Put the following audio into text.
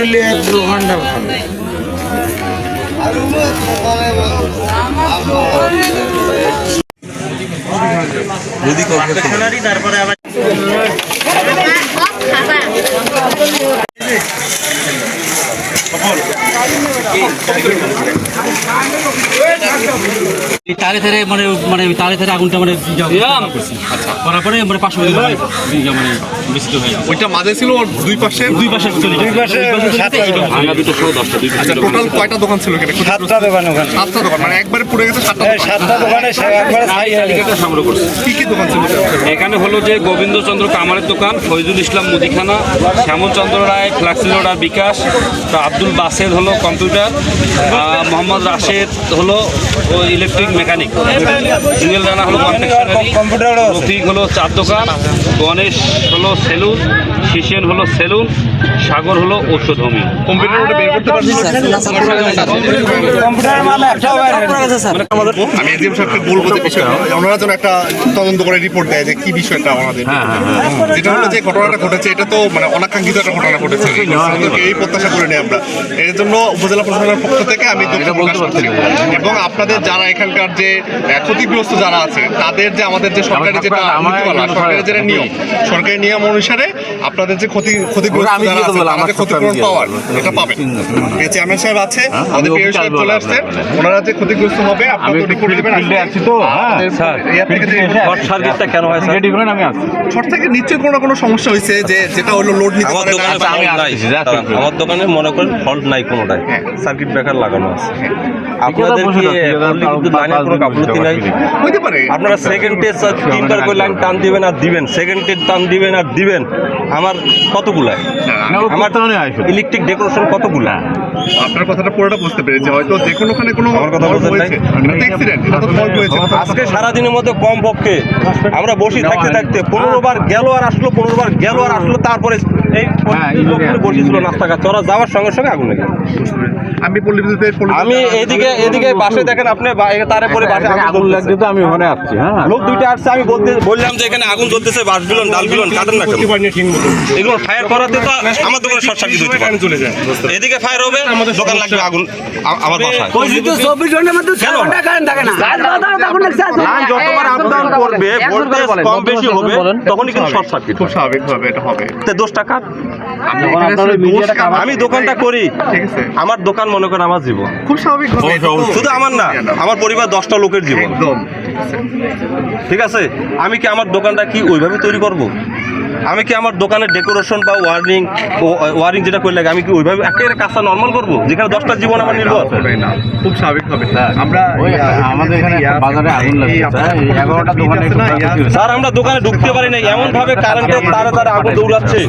নিলে 1-2 ঘন্টা ভালো। যদি তারপরে আবার তারে তারে মানে তারে তারে আগুনটা মানে করার পরে মানে 500 মানে বিস্তৃত হয়ে ওইটা মাঝে ছিল ওর দুই পাশে ভাঙা দুটো সহ 10টা আচ্ছা টোটাল কয়টা দোকান ছিল এখানে? 7টা দোকান ওখানে, 7টা দোকান, মানে একবারে পুড়ে গেছে 7টা দোকানে একবারে তালিকাটা সংগ্রহ করছে। কি দোকান ছিল? এখানে হলো যে গোবিন্দচন্দ্র কামারের দোকান, ফয়জুল ইসলাম মুদিখানা, শ্যামলচন্দ্র রায় ফ্লাক্সি লোডার বিকাশ, তো আব্দুল বাসেদ হলো কম্পিউটার, মোহাম্মদ রাশেদ হলো ইলেকট্রিক মেকানিক, জুয়েল রানা হলো কম্পিউটার, রফিক হলো চার দোকান, গণেশ হলো সেলুন, শিশিয়ান হলো সেলুন, সাগর হলো ঔষধ হোমিও। কম্পিউটারটা বের করতে পারছি আমি এজিএম সাহেবকে বলবো যে বিষয়টা ওনারা যেন একটা তদন্ত করে রিপোর্ট দেয় যে কি বিষয়টা আমাদের, যেটা হলো যে ঘটনাটা ঘটেছে এটা তো মানে অনাকাঙ্ক্ষিত একটা ঘটনা ঘটেছে, এই প্রত্যাশা করে নিই আমরা। এর জন্য উপজেলা প্রশাসনের পক্ষ থেকে আমি দুঃখ প্রকাশ করছি এবং আপনাদের যারা এখানকার যে ক্ষতিগ্রস্ত যারা আছে তাদের যে আমাদের যে সরকারি যেটা নীতিমালা, সরকারের যেটা নিয়ম, সরকারি নিয়ম অনুসারে আপনাদের যে ক্ষতিগ্রস্ত যারা আছে তাদের ক্ষতিপূরণ পাওয়ার এটা পাবেন। চেয়ারম্যান সাহেব আছে, আমাদের পিএ সাহেব চলে আসছে, ওনারা যে ক্ষতিগ্রস্ত হবে আপনারা তো রিপোর্ট দেবেন। আছি তো শর্ট সার্কিটটা কেন হয় স্যার? আমি আছি শর্ট থেকে নিশ্চয়ই কোনো সমস্যা হয়েছে যে যেটা হলো লোড নিতে পারে না। আমার দোকানে মনে করেন ফল্ট নাই কোনোটাই, সার্কিট ব্রেকার লাগানো আছে। আপনাদের কি লাইনের কোনো গাফলতি নাই? হইতে পারে আপনারা সেকেন্ডে 3বার করে লাইন টান দিবেন আর দিবেন, সেকেন্ডে টান দিবেন আর দিবেন। আমার কতগুলা আমার ইলেকট্রিক ডেকোরেশন কতগুলা? আপনার কথাটা পুরোটা বুঝতে পেরেছি, হয়তো যে কোনোখানে কোনো আমার কথা বলছেন নাই? আজকে সারাদিনের মধ্যে কম পক্ষে আমরা বসে থাকতে থাকতে 15 বার গেল আর আসলো, 15 বার গেল আর আসলো, তারপরে এই বসেছিল নাস্তা খাচ্ছে, ওরা যাওয়ার সঙ্গে সঙ্গে আগুন লেগে আমি এদিকে বাসে দেখেন আপনি তারে পরে বাসে আগুন লাগছে, তো আমি ওখানে আসছি। হ্যাঁ, লোক দুইটা আসছে, আমি বললাম যে এখানে আগুন জ্বলতেছে, বাস বিলন ডাল বিলন কাটেন না, এগুলো ফায়ার করাতে তো আমার দোকানে শর্ট সার্কিট হতে পারে, চলে যায়। এদিকে ফায়ার হবে, আমাদের দোকান লাগবে আগুন আমার বাসায়। 24 ঘন্টার মধ্যে 6 ঘন্টা কারেন্ট থাকে না, যতবার আপ ডাউন করবে ভোল্টেজ কম বেশি হবে তখনই কিন্তু শর্ট সার্কিট খুব স্বাভাবিকভাবে এটা হবে। দোষটা কার? আমি দোকানটা করি, আমার দোকান মনে করেন আমার জীবন, খুব স্বাভাবিকভাবে শুধু আমার না, আমার পরিবার 10টা লোকের জীবন। ঠিক আছে, আমি কি আমার দোকানটা কি ওইভাবে তৈরি করব? আমি কি আমার দোকানের ডেকোরেশন বা ওয়ারিং যেটা করে লাগে আমি কি ওইভাবে একেবারে কাজটা নর্মাল করবো যেখানে 10টা জীবন আমার নির্ভর? খুব স্বাভাবিকভাবে আমরা আমাদের এখানে বাজারে আগুন লাগছে, 11টা দোকানে স্যার আমরা দোকানে ঢুকতে পারি না, এমন ভাবে কারেন্টের তারে আগুন দৌড়াচ্ছে।